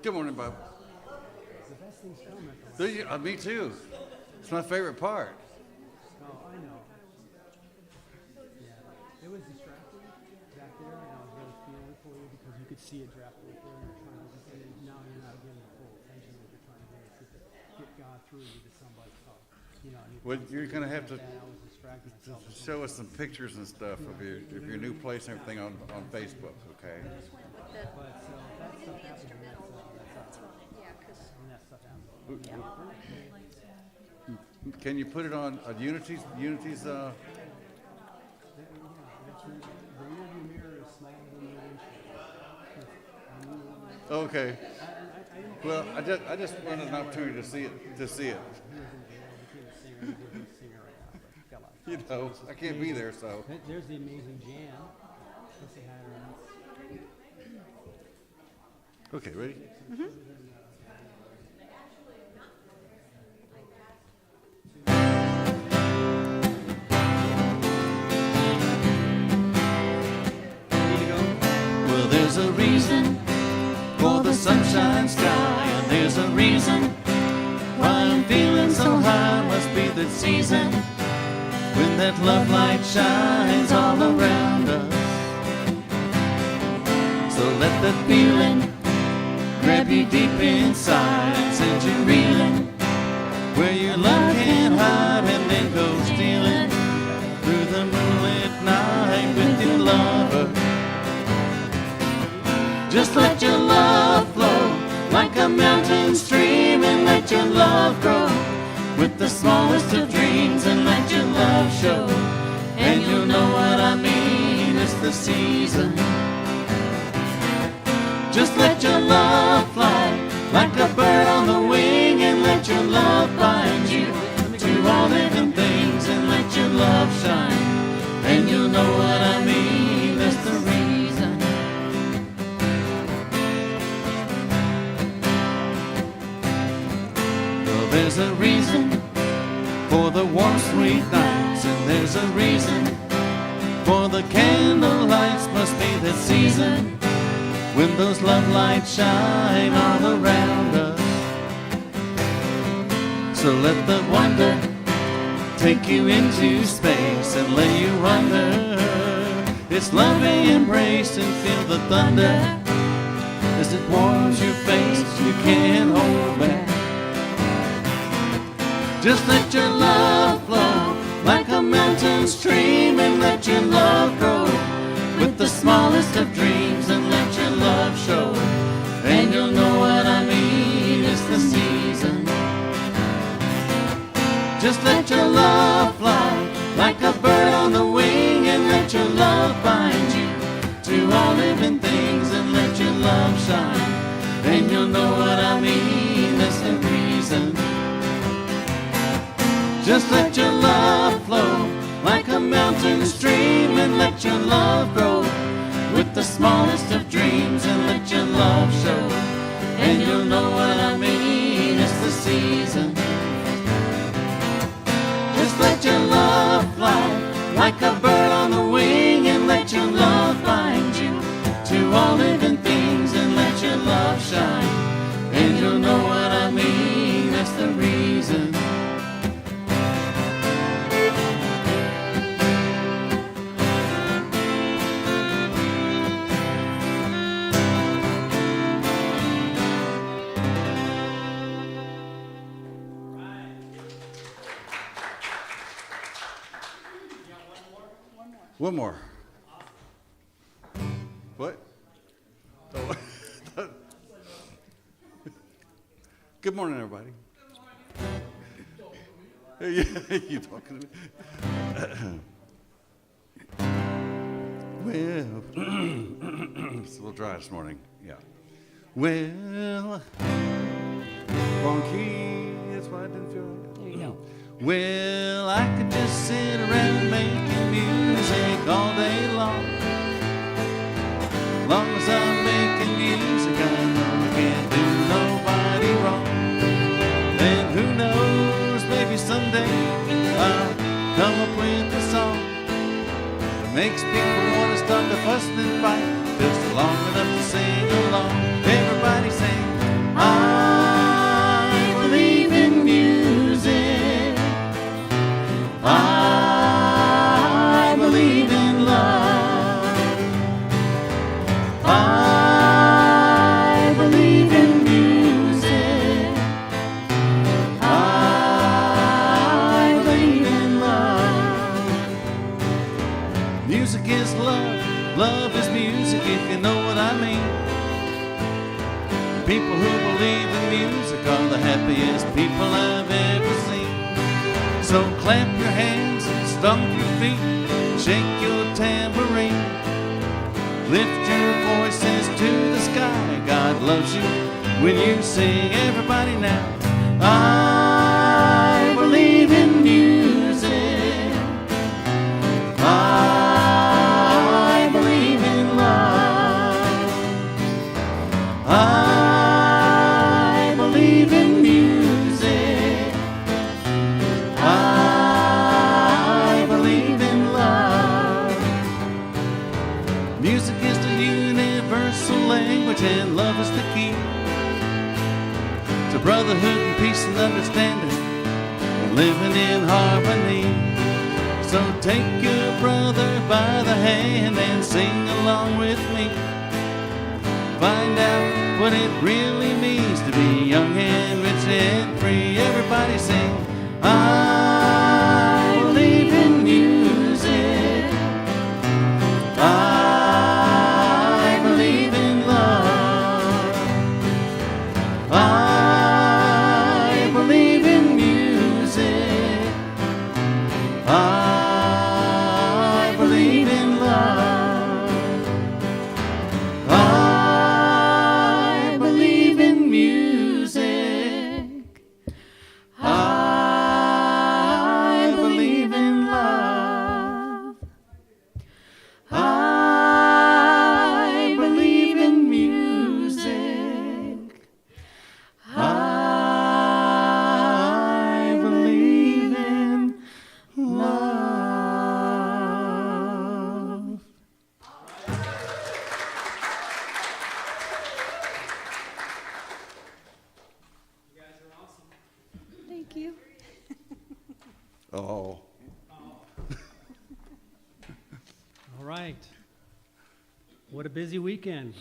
Good morning, Bob. The best thing's coming. Me too. It's my favorite part. Oh, I know. Yeah. It was distracting back there, and I was really feeling for you because you could see it draft right there, and you're trying to just, and now you're not getting the full attention that you're trying to get God through you to somebody. So, you know, Well, you're going to have to I was distracting myself. show us some pictures and stuff of your new place and everything on Facebook, okay? But so that stuff happens, and that's when that stuff happens. Can you put it on Unity's? The rearview mirror is smaller than the windshield. Okay. Well, I just wanted an opportunity to see it. You know, I can't be there, so. There's the amazing Jan. Let's say hi to her. Okay, ready? Mm-hmm. Well, there's a reason for the sunshine sky, and there's a reason why I'm feeling so high. Must be the season when that love light shines all around us. So let that feeling grab you deep inside and send you reeling where your love can't hide, and then go stealing through the moonlit night with your lover. Just let your love flow like a mountain stream, and let your love grow with the smallest of dreams, and let your love show, and you'll know what I mean. It's the season. Just let your love fly like a bird on the wing, and let your love bind you to all living things, and let your love shine, and you'll know what I mean. That's the reason. Well, there's a reason for the warm, sweet nights, and there's a reason for the candle lights. Must be the season when those love lights shine all around us. So let the wonder take you into space and let you wonder. It's loving embrace, and feel the thunder as it warms your face. You can't hold back. Just let your love flow like a mountain stream, and let your love grow with the smallest of dreams, and let your love show, and you'll know what I mean. It's the season. Just let your love fly like a bird on the wing, and let your love bind you to all living things, and let your love shine, and you'll know what I mean. That's the reason. Just let your love flow like a mountain stream, and let your love grow with the smallest of dreams, and let your love show, and you'll know what I mean. It's the season. Just let your love fly like a bird on the wing, and let your love bind you to all living things, and let your love shine, and you'll know what I mean. That's the reason. One more. What? Oh. Good morning, everybody. You talking to me? Well, it's a little dry this morning. Yeah. Well, wrong key. That's why I didn't feel right. There you go. Well, I could just sit around making music all day long. Long as I'm making music, I know I can't do nobody wrong. And who knows, maybe someday I'll come up with a song that makes people want to start to fuss and fight, just long enough to sing along. Everybody sing. I believe in love. I believe in music. I believe in love. Music is love, love is music, if you know what I mean. People who believe in music are the happiest people I've ever seen. So clap your hands, stomp your feet, shake your tambourine. Lift your voices to the sky, God loves you when you sing. Everybody now. I believe in music. I believe in love. I believe in music. I believe in love. Music is the universal language and love is the key to brotherhood and peace and understanding and living in harmony. So take your brother by the hand and sing along with me. Find out what it really means to be young and rich and free. Everybody sing. I believe in music. I believe in love. I believe in music. I believe in love. I believe in music. I believe in love. I believe in music. I believe in love. Thank you. Oh. All right. What a busy weekend.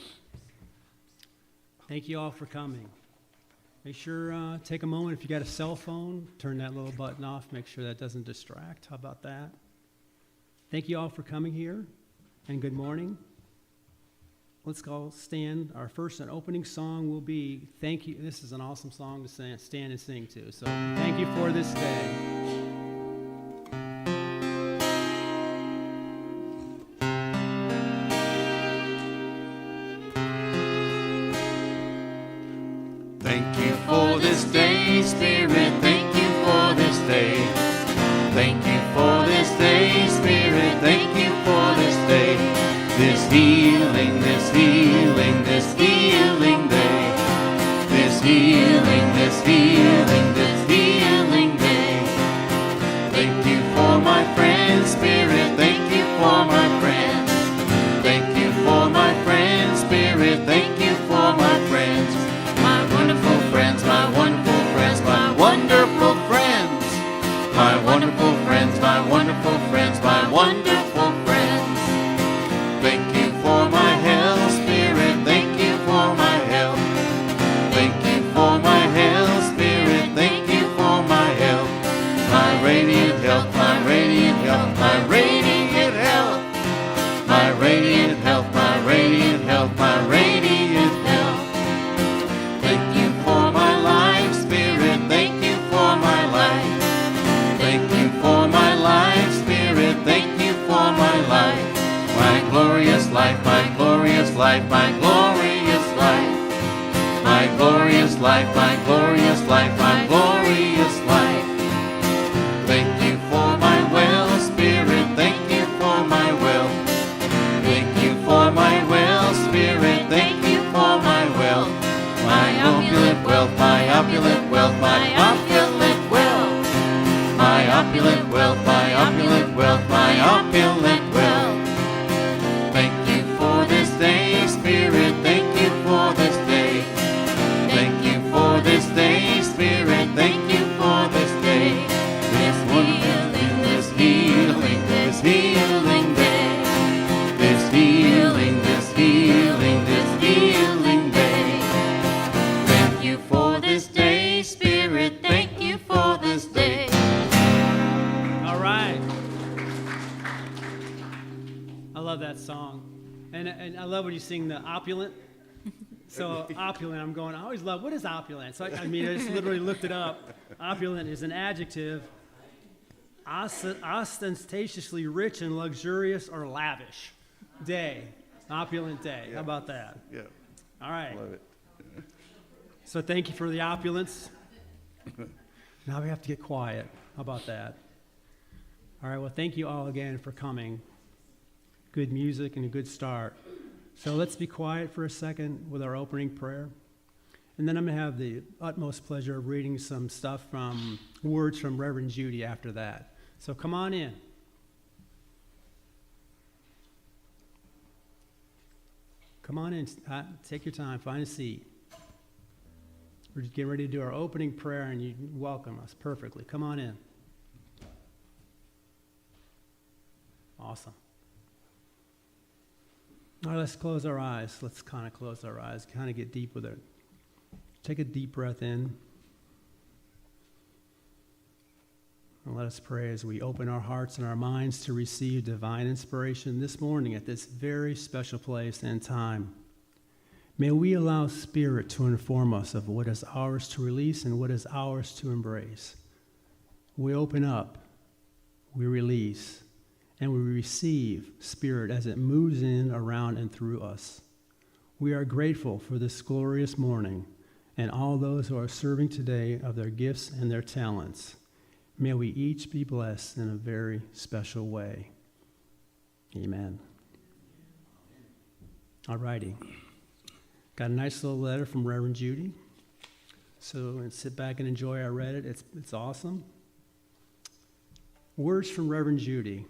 Thank you all for coming. Make sure, take a moment, if you got a cell phone, turn that little button off, make sure that doesn't distract. How about that? Thank you all for coming here, and good morning. Let's go stand. Our first and opening song will be Thank You. This is an awesome song to stand and sing to. So thank you for this day. Thank you for this day, Spirit. Thank you for this day. Thank you for this day, Spirit. Thank you for this day. This healing, this healing, this healing day. This healing, this healing, this healing day. Thank you for my friends, Spirit. Thank you for my friends. Thank you for my friends, Spirit. Thank you for my friends. My wonderful friends, my wonderful friends, my wonderful friends. My wonderful friends, my wonderful friends, my wonderful friends. Thank you for my health, Spirit. Thank you for my health. Thank you for my health, Spirit. Thank you for my health. My radiant health, my radiant health, my radiant health. My radiant health, my radiant health, my radiant health. Thank you for my life, Spirit. Thank you for my life. Thank you for my life, Spirit. Thank you for my life. My glorious life, my glorious life, my glorious life. My glorious life, my glorious life, my glorious life. Thank you for my wealth, Spirit. Thank you for my wealth. Thank you for my wealth, Spirit. Thank you for my wealth. My opulent wealth, my opulent wealth, my opulent wealth. My opulent wealth, my opulent wealth, my opulent wealth. Thank you for this day, Spirit. Thank you for this day. Thank you for this day, Spirit. Thank you for this day. This healing, this love that song. And I love when you sing the opulent. So opulent, I'm going, I always love, what is opulent? So I just literally looked it up. Opulent is an adjective, ostentatiously rich and luxurious or lavish day. Opulent day. Yeah. How about that? Yeah. All right. Love it. So thank you for the opulence. Now we have to get quiet. How about that? All right, well, thank you all again for coming. Good music and a good start. So let's be quiet for a second with our opening prayer. And then I'm going to have the utmost pleasure of reading some stuff from words from Reverend Judy after that. So come on in. Come on in. Take your time. Find a seat. We're just getting ready to do our opening prayer, and you welcome us perfectly. Come on in. Awesome. All right, let's close our eyes. Let's kind of close our eyes, kind of get deep with it. Take a deep breath in. And let us pray as we open our hearts and our minds to receive divine inspiration this morning at this very special place and time. May we allow Spirit to inform us of what is ours to release and what is ours to embrace. We open up, we release, and we receive Spirit as it moves in, around, and through us. We are grateful for this glorious morning and all those who are serving today of their gifts and their talents. May we each be blessed in a very special way. Amen. All righty. Got a nice little letter from Reverend Judy. So sit back and enjoy. I read it. It's awesome. Words from Reverend Judy.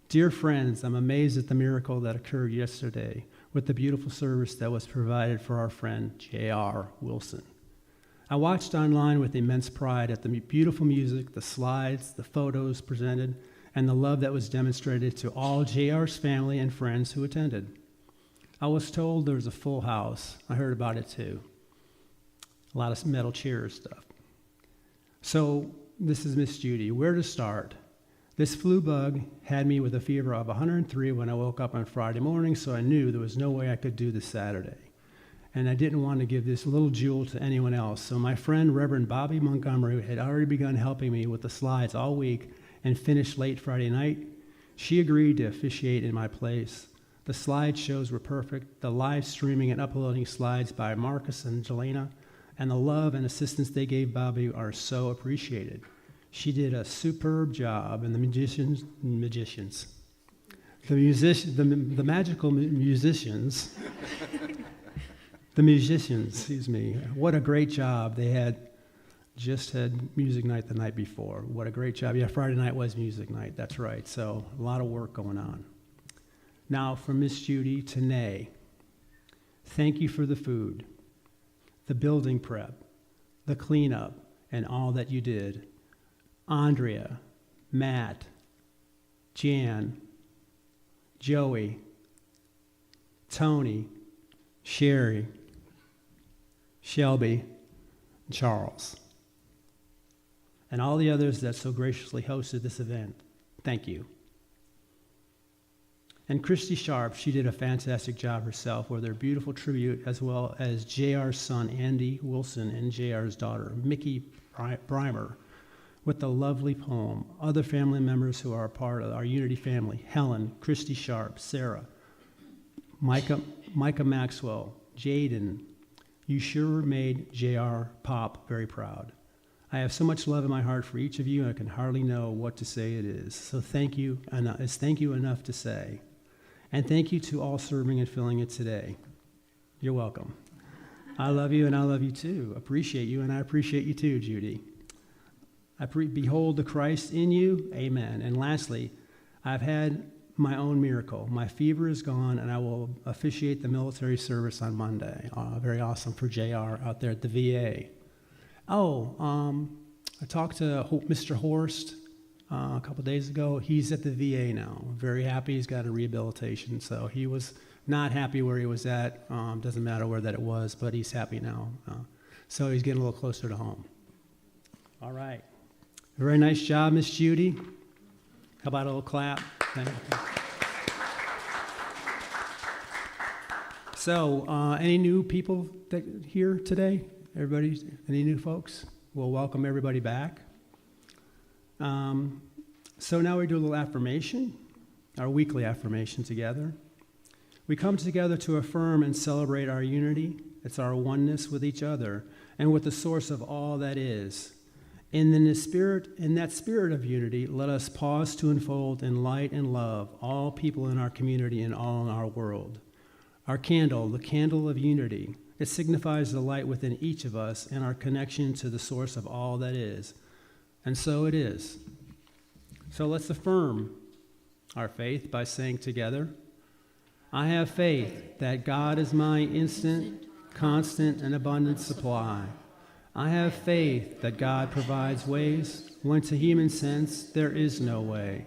Dear friends, I'm amazed at the miracle that occurred yesterday with the beautiful service that was provided for our friend J.R. Wilson. I watched online with immense pride at the beautiful music, the slides, the photos presented, and the love that was demonstrated to all J.R.'s family and friends who attended. I was told there was a full house. I heard about it too. A lot of metal chairs stuff. So this is Miss Judy. Where to start? This flu bug had me with a fever of 103 when I woke up on Friday morning, so I knew there was no way I could do this Saturday. And I didn't want to give this little jewel to anyone else. So my friend, Reverend Bobby Montgomery, had already begun helping me with the slides all week and finished late Friday night. She agreed to officiate in my place. The slideshows were perfect. The live streaming and uploading slides by Marcus and Jelena and the love and assistance they gave Bobby are so appreciated. She did a superb job, and the magical musicians, excuse me, what a great job. They had just had music night the night before. What a great job. Yeah, Friday night was music night, that's right. So a lot of work going on. Now from Miss Judy to Nay, thank you for the food, the building prep, the cleanup, and all that you did. Andrea, Matt, Jan, Joey, Tony, Sherry, Shelby, and Charles, and all the others that so graciously hosted this event. Thank you. And Kristi Sharp, she did a fantastic job herself with her beautiful tribute, as well as J.R.'s son, Andy Wilson, and J.R.'s daughter, Mickey Brimer, with the lovely poem. Other family members who are a part of our Unity family, Helen, Kristi Sharp, Sarah, Micah Maxwell, Jaden, you sure made J.R. Pop very proud. I have so much love in my heart for each of you, and I can hardly know what to say it is. So thank you, and is thank you enough to say. And thank you to all serving and filling it today. You're welcome. I love you, and I love you too. Appreciate you, and I appreciate you too, Judy. Behold the Christ in you. Amen. And lastly, I've had my own miracle. My fever is gone, and I will officiate the military service on Monday. Very awesome for JR out there at the VA. I talked to Mr. Horst a couple days ago. He's at the VA now. Very happy. He's got a rehabilitation. So he was not happy where he was at. Doesn't matter where that it was, but he's happy now. So he's getting a little closer to home. All right. Very nice job, Miss Judy. How about a little clap? Thank you. So, any new people that here today? Everybody, any new folks? We'll welcome everybody back. So now we do a little affirmation, our weekly affirmation together. We come together to affirm and celebrate our unity. It's our oneness with each other and with the source of all that is. In that spirit of unity, let us pause to unfold in light and love all people in our community and all in our world. Our candle, the candle of unity, it signifies the light within each of us and our connection to the source of all that is. And so it is. So let's affirm our faith by saying together, I have faith that God is my instant, constant, and abundant supply. I have faith that God provides ways when to human sense there is no way.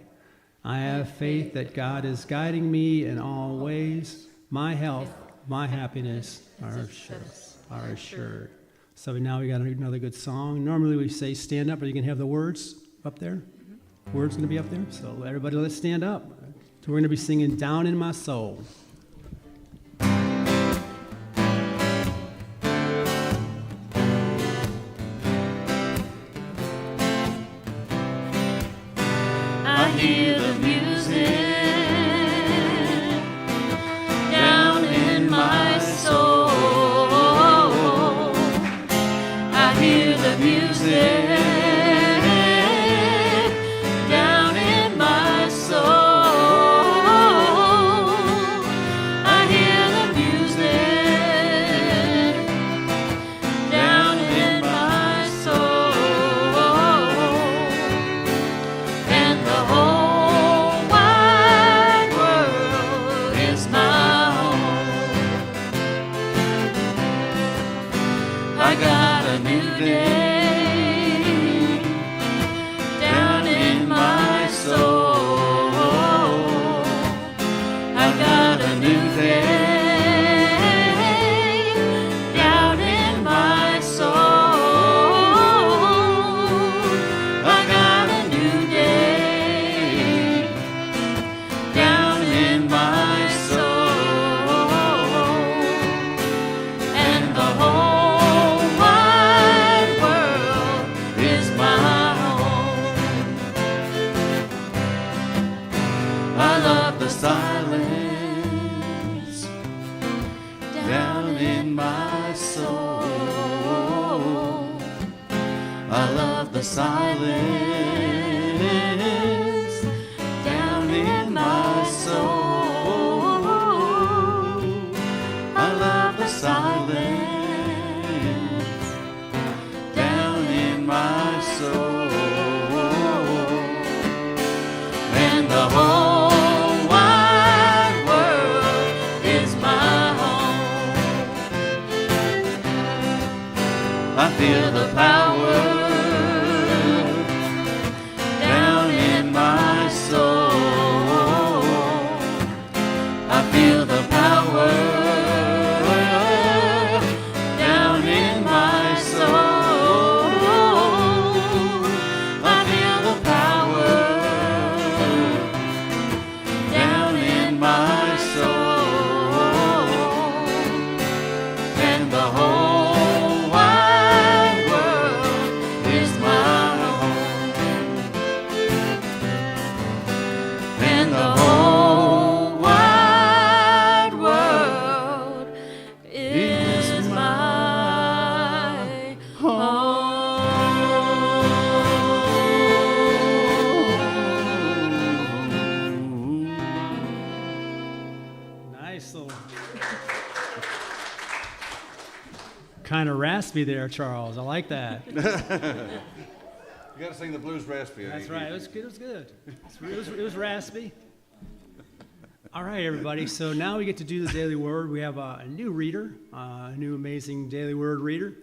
I have faith that God is guiding me in all ways. My health, my happiness are assured. So now we got another good song. Normally we say stand up, but you can have the words up there. Words going to be up there. So everybody, let's stand up. So we're going to be singing Down in My Soul. I hear the music down in my soul. I hear the music down in my soul. I hear the music down in my soul. And the whole wide world is my home. I got a new day down in my soul. I got a new day down in my soul. I got a new day down in my soul. And the whole wide world is my home. I love the silence down in my soul. I love the silence down in my soul. I love the silence down in my soul. And the whole wide world is my home. I feel the power down in my soul. I feel the power down in my soul. I feel the power down in my soul. And the whole wide world is my home. And the whole wide world is my home. Nice little. Kind of raspy there, Charles. I like that. You got to sing the blues raspy. That's right. It was good. It was good. It was raspy. All right, everybody. So now we get to do the Daily Word. We have a new reader, a new amazing Daily Word reader,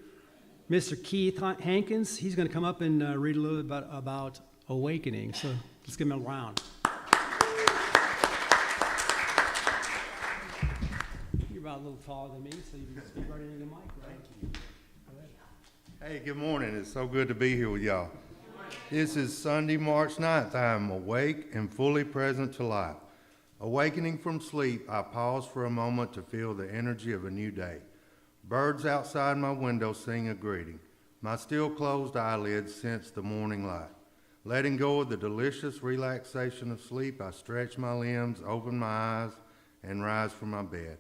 Mr. Keith Hankins. He's going to come up and read a little bit about awakening. So let's give him a round. You're about a little taller than me, so you can speak right into the mic, right? Hey, good morning. It's so good to be here with y'all. This is Sunday, March 9th. I am awake and fully present to life. Awakening from sleep, I pause for a moment to feel the energy of a new day. Birds outside my window sing a greeting. My still closed eyelids sense the morning light. Letting go of the delicious relaxation of sleep, I stretch my limbs, open my eyes, and rise from my bed.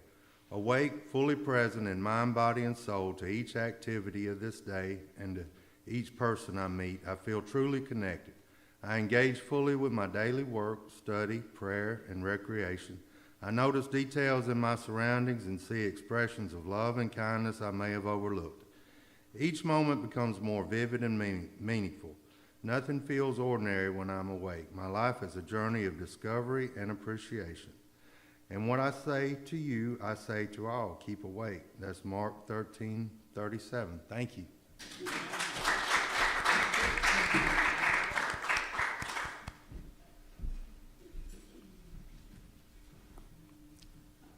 Awake, fully present in mind, body, and soul to each activity of this day and to each person I meet, I feel truly connected. I engage fully with my daily work, study, prayer, and recreation. I notice details in my surroundings and see expressions of love and kindness I may have overlooked. Each moment becomes more vivid and meaningful. Nothing feels ordinary when I'm awake. My life is a journey of discovery and appreciation. And what I say to you, I say to all, keep awake. That's Mark 13:37. Thank you.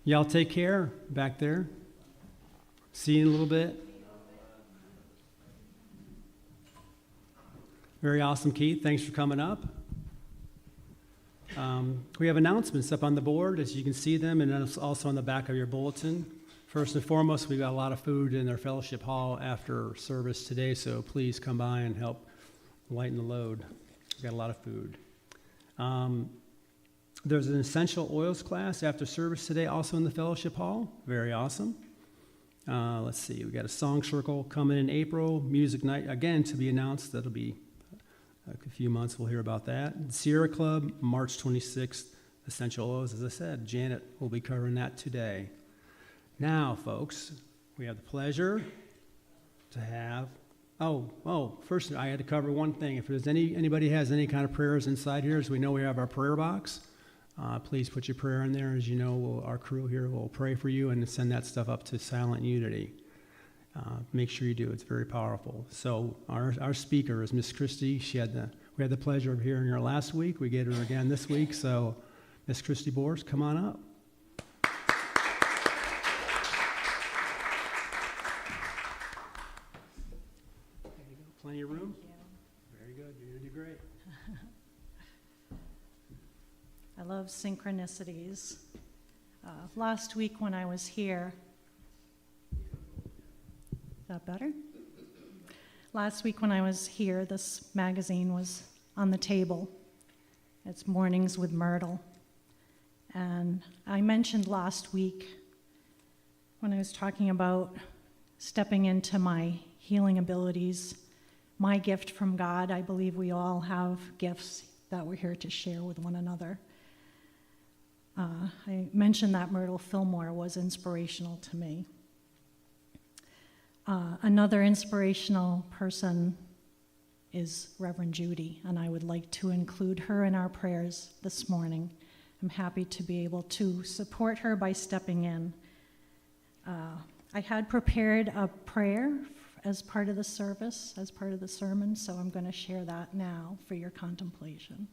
Y'all take care back there. See you in a little bit. Very awesome, Keith. Thanks for coming up. We have announcements up on the board, as you can see them, and then also on the back of your bulletin. First and foremost, we've got a lot of food in our fellowship hall after service today, so please come by and help lighten the load. We've got a lot of food. There's an essential oils class after service today, also in the fellowship hall. Very awesome. Let's see, we got a song circle coming in April. Music night, again, to be announced. That'll be a few months. We'll hear about that. Sierra Club, March 26th. Essential oils, as I said, Janet will be covering that today. Now, folks, we have the pleasure to have. First, I had to cover one thing. If there's anybody has any kind of prayers inside here, as we know, we have our prayer box. Please put your prayer in there. As you know, our crew here will pray for you and send that stuff up to Silent Unity. Make sure you do. It's very powerful. So our speaker is Miss Kristi. We had the pleasure of hearing her last week. We get her again this week. So Miss Kristi Borst, come on up. There you go. Plenty of room. Very good. You're going to do great. I love synchronicities. Last week when I was here, is that better? Last week when I was here, this magazine was on the table. It's Mornings with Myrtle. And I mentioned last week when I was talking about stepping into my healing abilities, my gift from God. I believe we all have gifts that we're here to share with one another. I mentioned that Myrtle Fillmore was inspirational to me. Another inspirational person is Reverend Judy, and I would like to include her in our prayers this morning. I'm happy to be able to support her by stepping in. I had prepared a prayer as part of the service, as part of the sermon, so I'm going to share that now for your contemplation.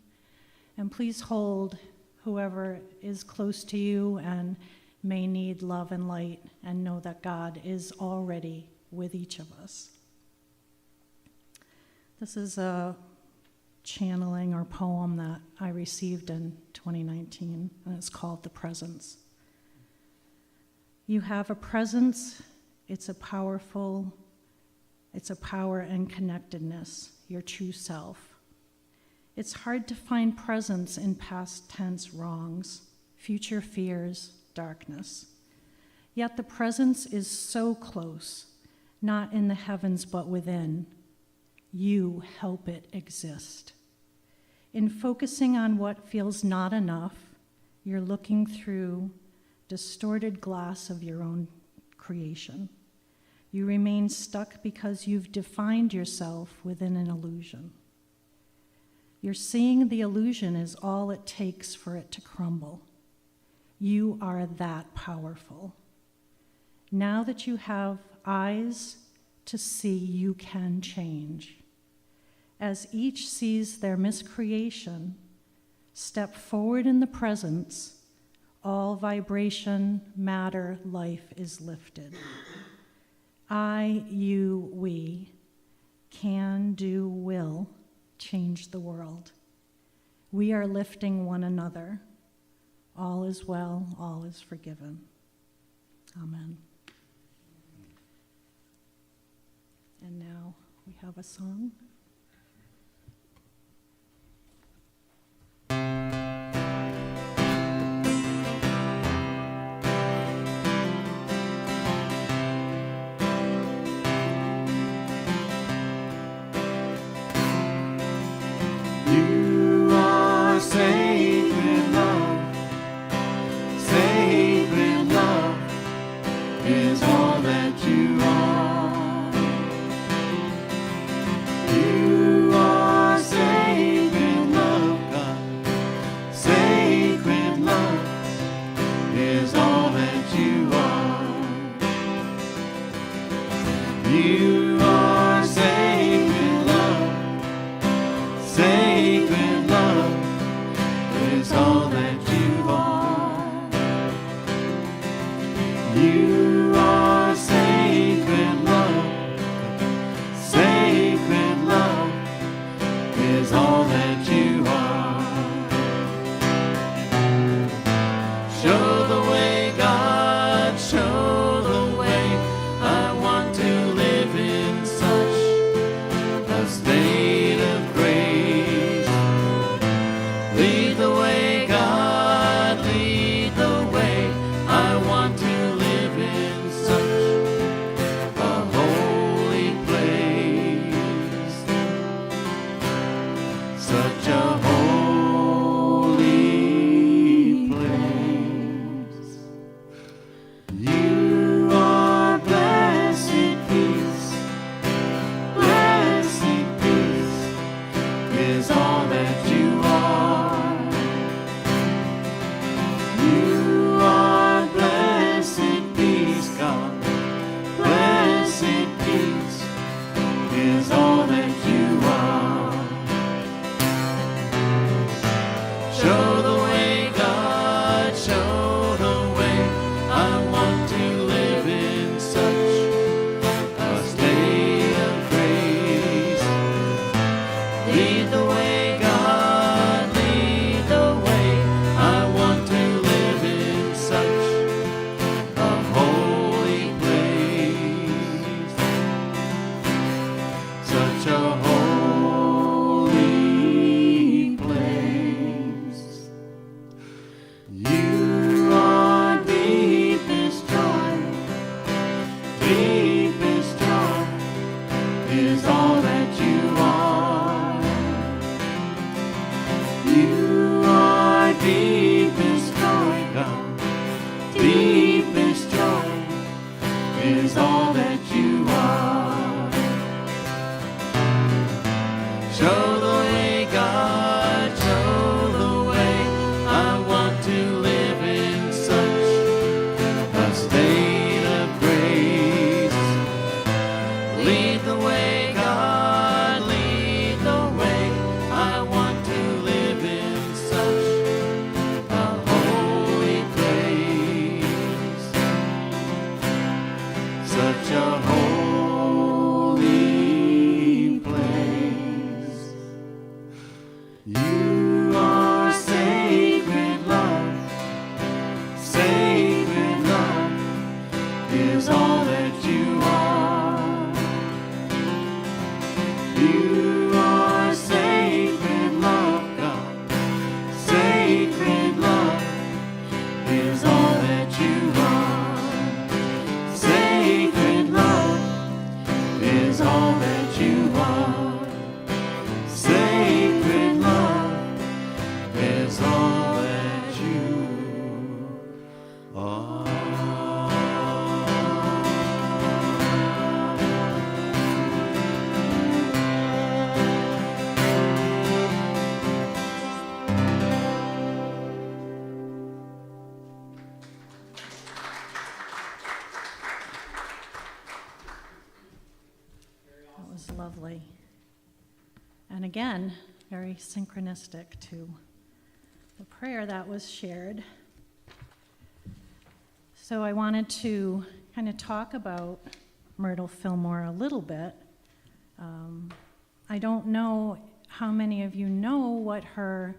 And please hold whoever is close to you and may need love and light, and know that God is already with each of us. This is a channeling or poem that I received in 2019, and it's called The Presence. You have a presence, it's a power and connectedness, your true self. It's hard to find presence in past tense wrongs, future fears, darkness. Yet the presence is so close, not in the heavens but within. You help it exist. In focusing on what feels not enough, you're looking through distorted glass of your own creation. You remain stuck because you've defined yourself within an illusion. You're seeing the illusion is all it takes for it to crumble. You are that powerful. Now that you have eyes to see, you can change. As each sees their miscreation, step forward in the presence, all vibration, matter, life is lifted. I, you, we can, do, will change the world. We are lifting one another. All is well, all is forgiven. Amen. And now we have a song. You are sacred love. Sacred love is all that you are. You are sacred love, God. Sacred love is all that you are. You are sacred love. Sacred love is all that you are. You are sacred love. Sacred love is all that you are. Show the way, God, show the way. I want to live in such a state of grace. Lead the way, God, lead the way. I want to live in such a holy place. Such a holy place. You are blessed peace. Blessed peace is all that you are. You are blessed peace, God. Blessed peace is all that you are. Show the way, God, show the way. I want to live in such a state of grace. Lead the way, God, lead the way. I want to live in such a holy place. Such a holy place. You are deepest joy. Deepest joy is all that you are. You are deepest joy, God. Deepest joy is all that you are. Show the way, God, show the way. I want to live in such a state of grace. Lead the way, God, lead the way. I want to live in such a holy place. Such a holy place. You are sacred love. Sacred love is all that you are. You are sacred love, God. Sacred love is all that you are. Sacred love is all that you are. Sacred love is all that you are. That was lovely. And again, very synchronistic to the prayer that was shared. So I wanted to kind of talk about Myrtle Fillmore a little bit. I don't know how many of you know what her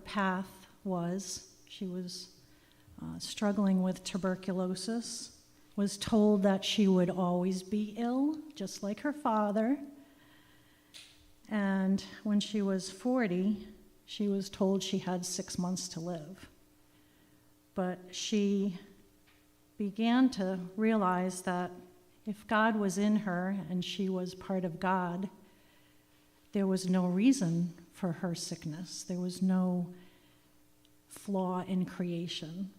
path was. She was struggling with tuberculosis, was told that she would always be ill, just like her father. And when she was 40, she was told she had 6 months to live. But she began to realize that if God was in her and she was part of God, there was no reason for her sickness. There was no flaw in creation.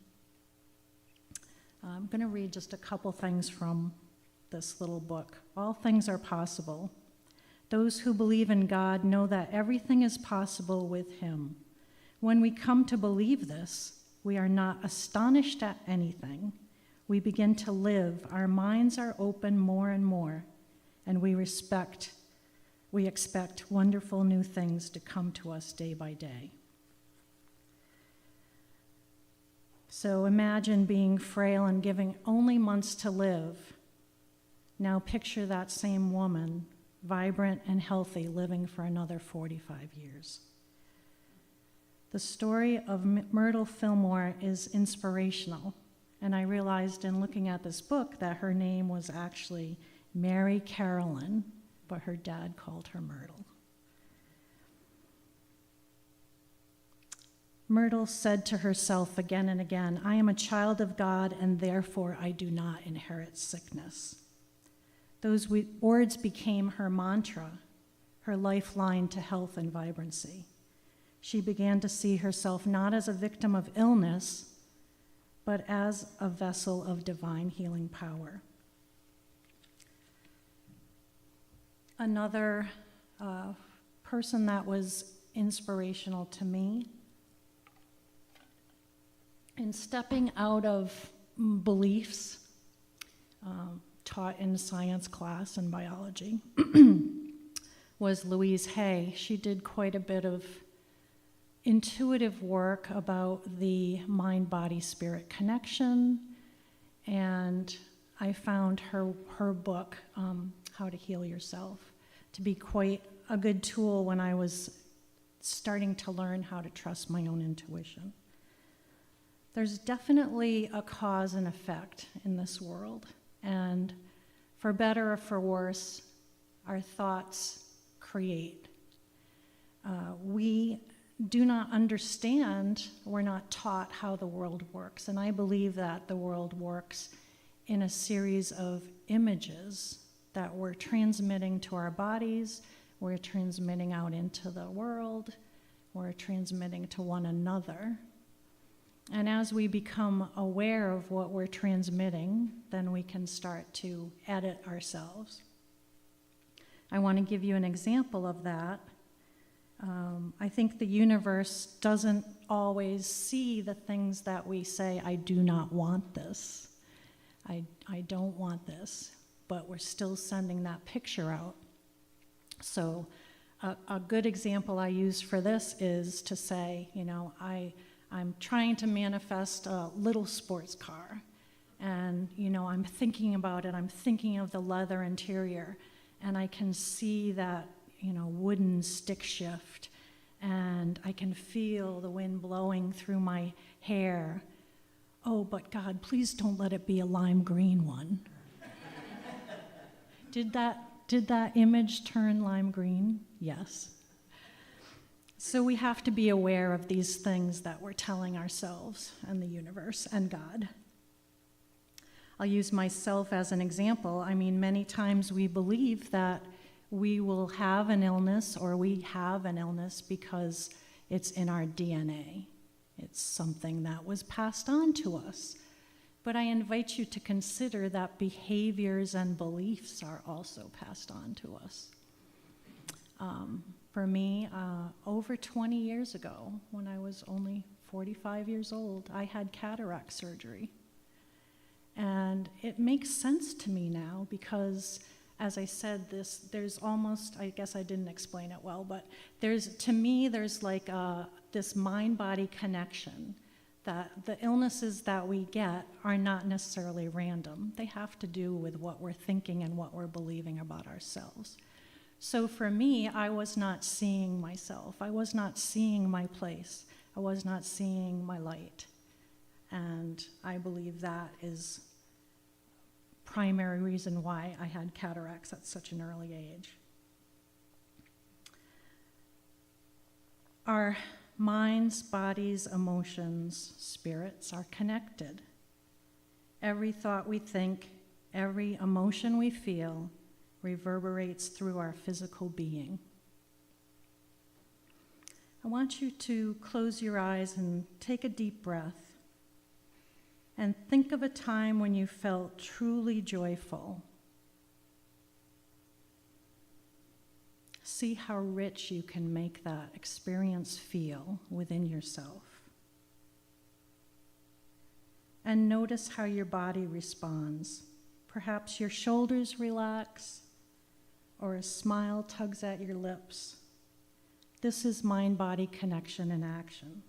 I'm going to read just a couple things from this little book. All things are possible. Those who believe in God know that everything is possible with Him. When we come to believe this, we are not astonished at anything. We begin to live. Our minds are open more and more, and we expect wonderful new things to come to us day by day. So imagine being frail and giving only months to live. Now picture that same woman, vibrant and healthy, living for another 45 years. The story of Myrtle Fillmore is inspirational, and I realized in looking at this book that her name was actually Mary Carolyn, but her dad called her Myrtle. Myrtle said to herself again and again, I am a child of God, and therefore I do not inherit sickness. Those words became her mantra, her lifeline to health and vibrancy. She began to see herself not as a victim of illness, but as a vessel of divine healing power. Another person that was inspirational to me in stepping out of beliefs taught in science class and biology was Louise Hay. She did quite a bit of intuitive work about the mind-body-spirit connection, and I found her book, How to Heal Yourself, to be quite a good tool when I was starting to learn how to trust my own intuition. There's definitely a cause and effect in this world, and for better or for worse, our thoughts create. We do not understand, we're not taught how the world works, and I believe that the world works in a series of images that we're transmitting to our bodies, we're transmitting out into the world, we're transmitting to one another. And as we become aware of what we're transmitting, then we can start to edit ourselves. I want to give you an example of that. I think the universe doesn't always see the things that we say, I do not want this. I don't want this, but we're still sending that picture out. So a good example I use for this is to say, I'm trying to manifest a little sports car, and I'm thinking about it, I'm thinking of the leather interior, and I can see that wooden stick shift, and I can feel the wind blowing through my hair. Oh, but God, please don't let it be a lime green one. Did that image turn lime green? Yes. So we have to be aware of these things that we're telling ourselves and the universe and God. I'll use myself as an example. I mean, many times we believe that we will have an illness or we have an illness because it's in our DNA. It's something that was passed on to us. But I invite you to consider that behaviors and beliefs are also passed on to us. For me, over 20 years ago, when I was only 45 years old, I had cataract surgery. And it makes sense to me now because, as I said, there's almost, I guess I didn't explain it well, but to me, there's like this mind-body connection that the illnesses that we get are not necessarily random. They have to do with what we're thinking and what we're believing about ourselves. So for me, I was not seeing myself. I was not seeing my place I was not seeing my light. And I believe that is primary reason why I had cataracts at such an early age. Our minds, bodies, emotions, spirits are connected. Every thought we think, every emotion we feel reverberates through our physical being. I want you to close your eyes and take a deep breath and think of a time when you felt truly joyful. See how rich you can make that experience feel within yourself. And notice how your body responds. Perhaps your shoulders relax, or a smile tugs at your lips. This is mind-body connection in action.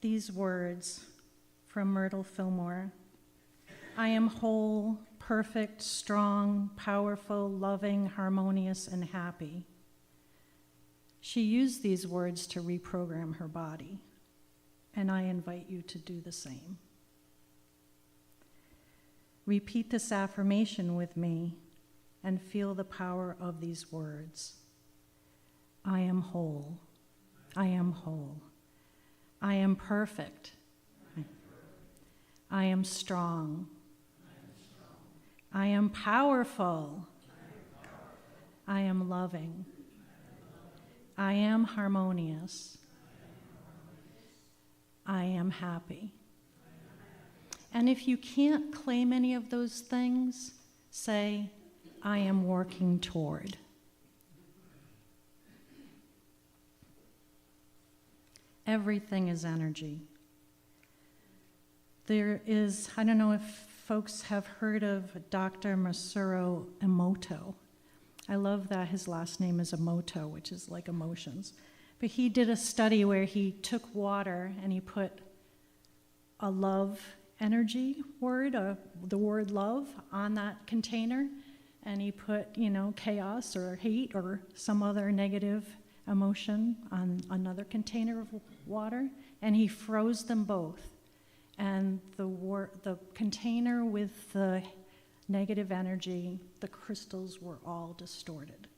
These words from Myrtle Fillmore: I am whole, perfect, strong, powerful, loving, harmonious, and happy. She used these words to reprogram her body, and I invite you to do the same. Repeat this affirmation with me and feel the power of these words. I am whole. I am whole. I am perfect. I am strong. I am powerful. I am loving. I am harmonious. I am happy. And if you can't claim any of those things, say, I am working toward. Everything is energy. There is, I don't know if folks have heard of Dr. Masaru Emoto. I love that his last name is Emoto, which is like emotions. But he did a study where he took water and he put a love energy word, the word love, on that container, and he put, chaos or hate or some other negative emotion on another container of water, and he froze them both. And the container with the negative energy, the crystals were all distorted.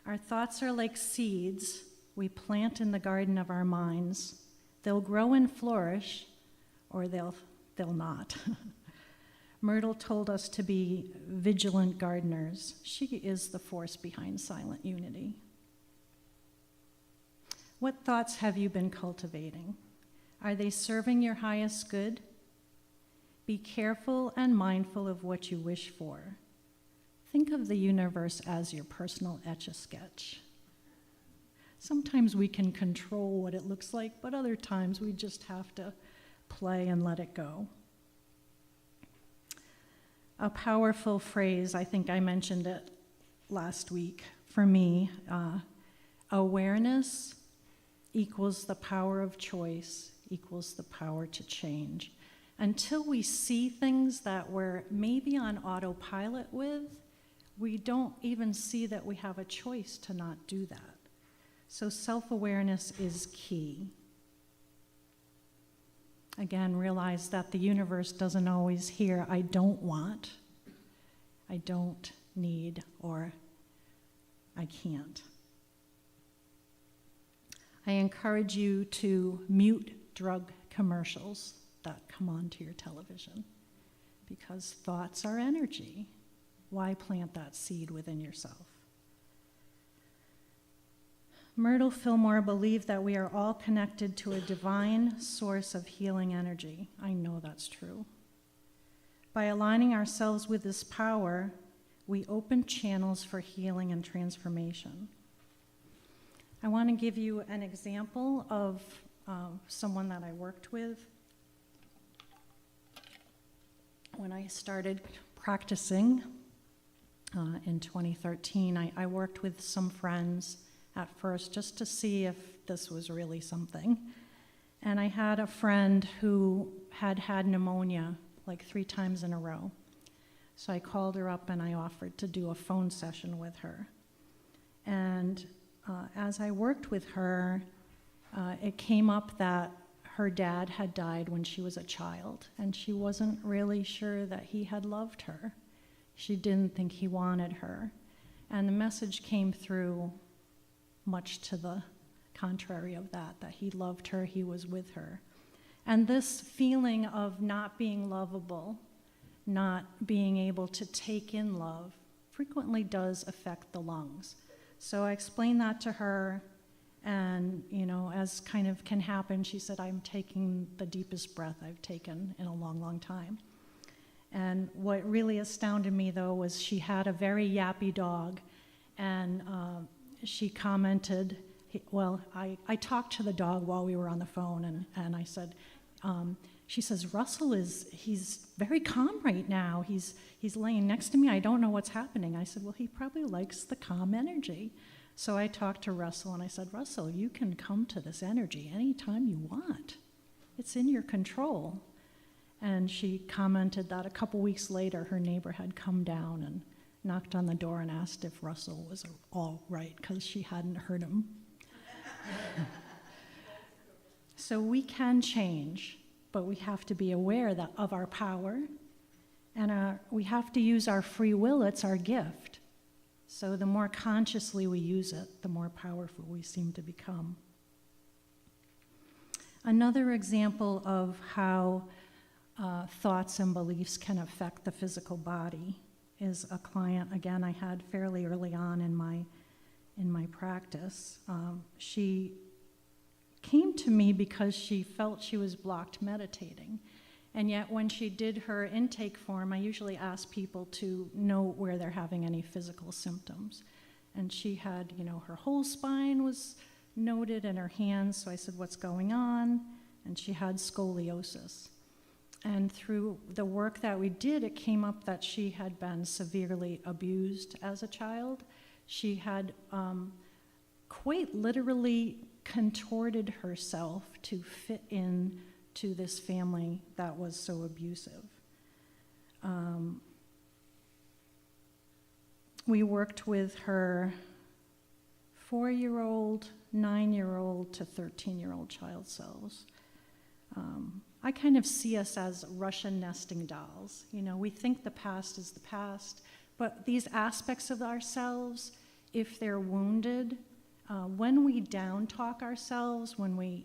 Our thoughts are like seeds we plant in the garden of our minds. They'll grow and flourish, or they'll not. Myrtle told us to be vigilant gardeners. She is the force behind silent unity. What thoughts have you been cultivating? Are they serving your highest good? Be careful and mindful of what you wish for. Think of the universe as your personal Etch-a-Sketch. Sometimes we can control what it looks like, but other times we just have to play and let it go. A powerful phrase, I think I mentioned it last week, for me, awareness equals the power of choice, equals the power to change. Until we see things that we're maybe on autopilot with, we don't even see that we have a choice to not do that. So self-awareness is key. Again, realize that the universe doesn't always hear, I don't want, I don't need, or I can't. I encourage you to mute drug commercials that come onto your television, because thoughts are energy. Why plant that seed within yourself? Myrtle Fillmore believed that we are all connected to a divine source of healing energy. I know that's true. By aligning ourselves with this power, we open channels for healing and transformation. I want to give you an example of someone that I worked with. When I started practicing in 2013, I worked with some friends at first just to see if this was really something. And I had a friend who had pneumonia like 3 times in a row. So I called her up and I offered to do a phone session with her. And as I worked with her, it came up that her dad had died when she was a child, and she wasn't really sure that he had loved her. She didn't think he wanted her. And the message came through much to the contrary of that he loved her, he was with her. And this feeling of not being lovable, not being able to take in love, frequently does affect the lungs. So I explained that to her, and, as kind of can happen, she said, I'm taking the deepest breath I've taken in a long, long time. And what really astounded me, though, was she had a very yappy dog, and she commented, I talked to the dog while we were on the phone, and I said, she says, Russell he's very calm right now. He's laying next to me. I don't know what's happening. I said, well, he probably likes the calm energy. So I talked to Russell and I said, Russell, you can come to this energy anytime you want. It's in your control. And she commented that a couple weeks later, her neighbor had come down and knocked on the door and asked if Russell was all right, because she hadn't heard him. So we can change, but we have to be aware of our power, and we have to use our free will. It's our gift. So the more consciously we use it, the more powerful we seem to become. Another example of how thoughts and beliefs can affect the physical body is a client, again, I had fairly early on in my practice. She came to me because she felt she was blocked meditating. And yet when she did her intake form, I usually ask people to note where they're having any physical symptoms. And she had, her whole spine was noted in her hands, so I said, what's going on? And she had scoliosis. And through the work that we did, it came up that she had been severely abused as a child. She had quite literally contorted herself to fit in to this family that was so abusive. We worked with her 4-year-old, 9-year-old to 13-year-old child selves. I kind of see us as Russian nesting dolls. We think the past is the past, but these aspects of ourselves, if they're wounded, when we down talk ourselves, when we,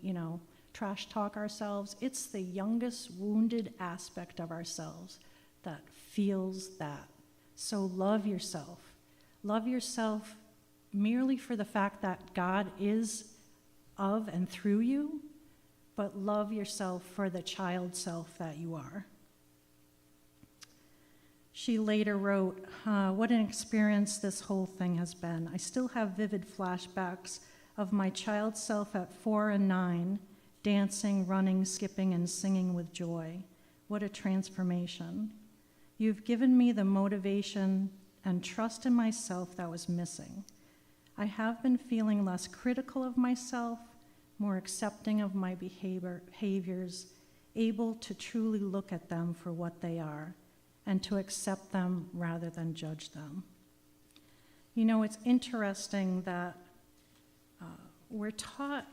trash talk ourselves, it's the youngest wounded aspect of ourselves that feels that. So love yourself. Love yourself merely for the fact that God is of and through you, but love yourself for the child self that you are. She later wrote, what an experience this whole thing has been. I still have vivid flashbacks of my child self at 4 and 9, dancing, running, skipping, and singing with joy. What a transformation. You've given me the motivation and trust in myself that was missing. I have been feeling less critical of myself, more accepting of my behaviors, able to truly look at them for what they are, and to accept them rather than judge them. It's interesting that we're taught,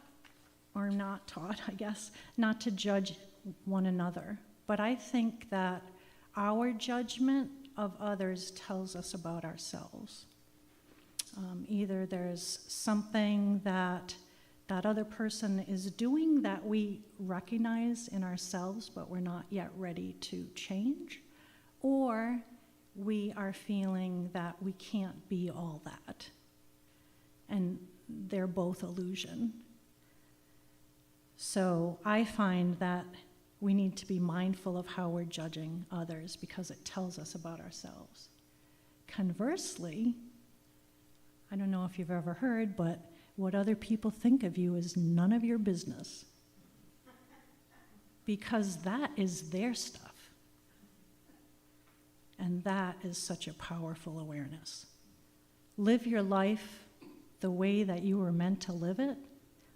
or not taught, I guess, not to judge one another. But I think that our judgment of others tells us about ourselves. Either there's something that other person is doing that we recognize in ourselves, but we're not yet ready to change, or we are feeling that we can't be all that. And they're both illusion. So I find that we need to be mindful of how we're judging others because it tells us about ourselves. Conversely, I don't know if you've ever heard, but what other people think of you is none of your business. Because that is their stuff. And that is such a powerful awareness. Live your life the way that you were meant to live it.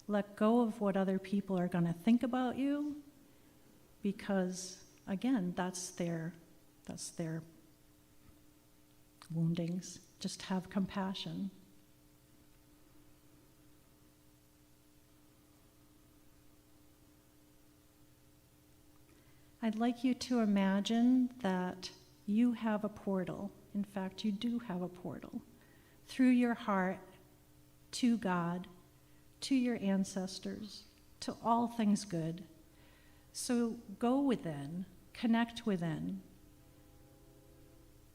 Let go of what other people are going to think about you, because again, that's their woundings. Just have compassion. I'd like you to imagine that you have a portal. In fact, you do have a portal through your heart to God, to your ancestors, to all things good. So go within, connect within.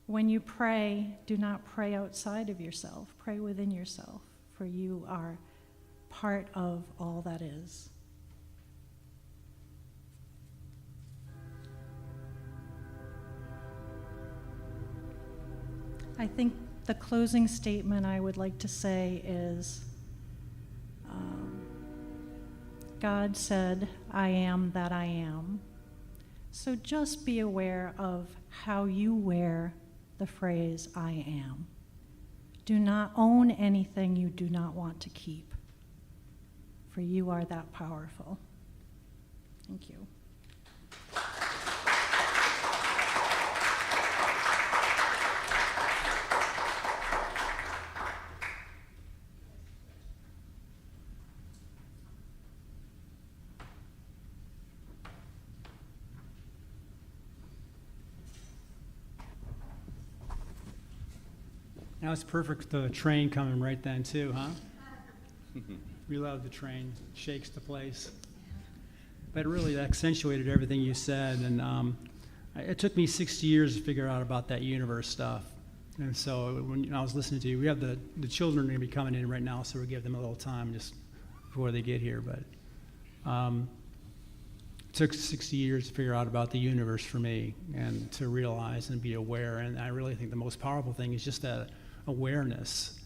When you pray, do not pray outside of yourself. Pray within yourself, for you are part of all that is. I think the closing statement I would like to say is, God said, I am that I am. So just be aware of how you wear the phrase, I am. Do not own anything you do not want to keep, for you are that powerful. Thank you. Now it's perfect, the train coming right then too, huh? We love the train, shakes the place. But it really accentuated everything you said, and it took me 60 years to figure out about that universe stuff. And so when I was listening to you, we have the children are going to be coming in right now, so we'll give them a little time just before they get here. But it took 60 years to figure out about the universe for me and to realize and be aware. And I really think the most powerful thing is just that awareness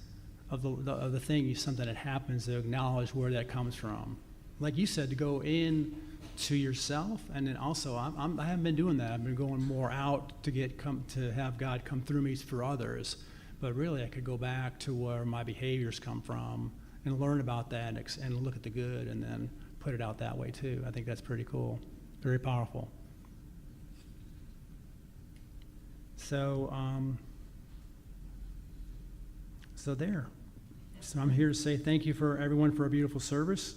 of the thing, something that happens, to acknowledge where that comes from. Like you said, to go in to yourself, and then also I haven't been doing that. I've been going more out to have God come through me for others. But really, I could go back to where my behaviors come from and learn about that and look at the good, and then put it out that way too. I think that's pretty cool, very powerful. So there. So I'm here to say thank you for everyone for a beautiful service.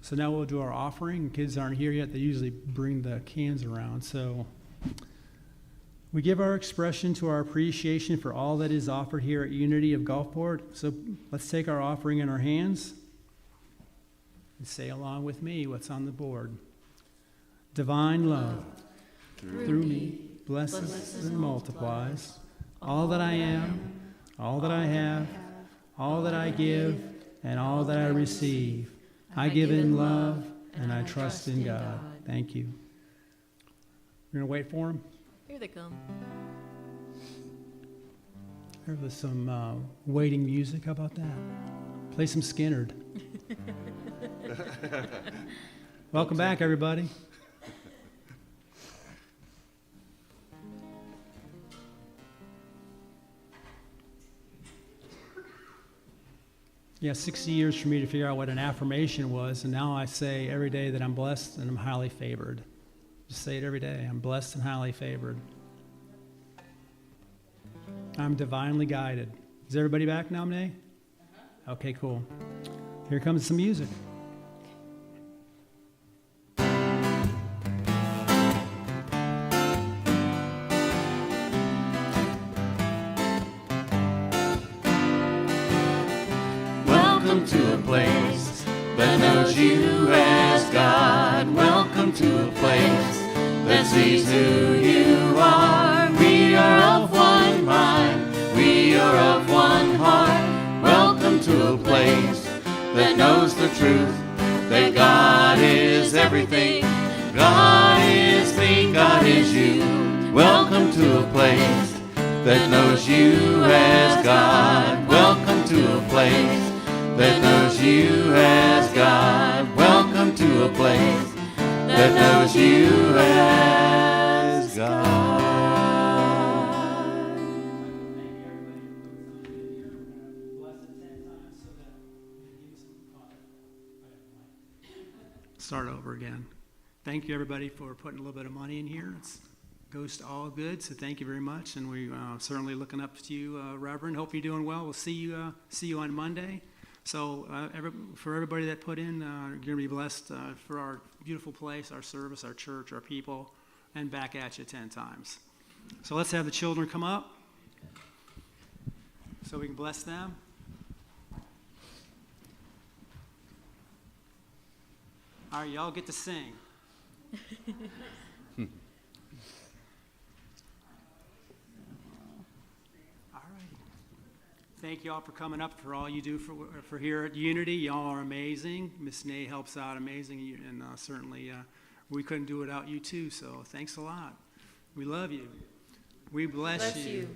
So now we'll do our offering. Kids aren't here yet. They usually bring the cans around. So we give our expression to our appreciation for all that is offered here at Unity of Gulfport. So let's take our offering in our hands and say along with me what's on the board. Divine love through me blesses and multiplies all that I am, all that I have, all that I give, and all that I receive. I give in love, and I trust in God. Thank you. We're going to wait for them. Here they come. There was some waiting music. How about that? Play some Skinnerd. Welcome back, everybody. Yeah, 60 years for me to figure out what an affirmation was, and now I say every day that I'm blessed and I'm highly favored. Just say it every day. I'm blessed and highly favored. I'm divinely guided. Is everybody back now, Nay? Okay, cool. Here comes some music. Welcome to a place that knows you as God. Welcome to a place that sees who you are. We are of one mind. We are of one heart. Welcome to a place that knows the truth, that God is everything. God is me, God is you. Welcome to a place that knows you as God. Welcome to a place that knows you as God. Welcome to a place that knows you as God. Start over again. thank you, everybody, for putting a little bit of money in here. It goes to all good, so thank you very much. And we certainly looking up to you, Reverend. Hope you're doing well. We'll see you on Monday. So for everybody that put in, you're going to be blessed for our beautiful place, our service, our church, our people, and back at you 10 times. So let's have the children come up so we can bless them. All right, y'all get to sing. All right. Thank you all for coming up, for all you do for here at Unity. Y'all are amazing. Miss Nay helps out amazing, and certainly we couldn't do it without you too, so thanks a lot. We love you. We bless you.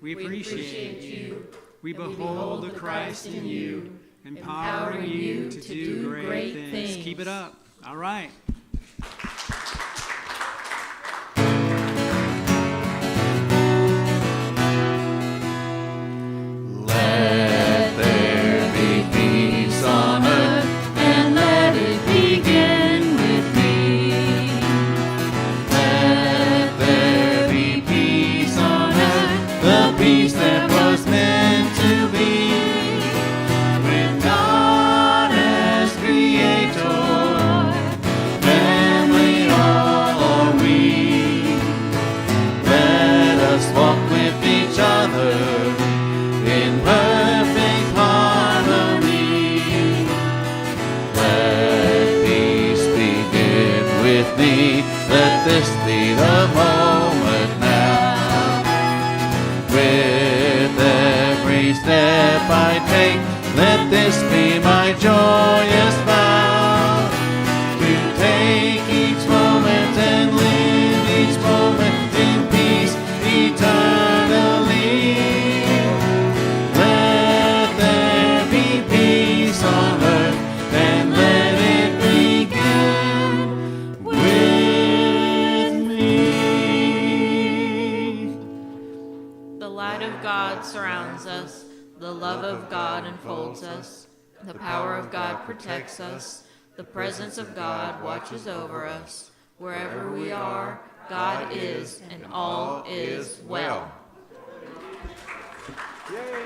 We appreciate you. We behold the Christ in you, empowering you to do great things. Keep it up. All right. Let there be peace on earth, and let it begin with me. Let there be peace on earth, the peace that was meant to be, with God as creator. Walk with each other in perfect harmony. Let peace begin with me. Let this be the moment now. With every step I take, let this be my joyous vow. To take each moment and live each moment in peace eternally. Let there be peace on earth, and let it begin with me. The light of God surrounds us, the love of God enfolds us, the power of God protects us, the presence of God watches over us. Wherever we are, God is, and all is well. Yay!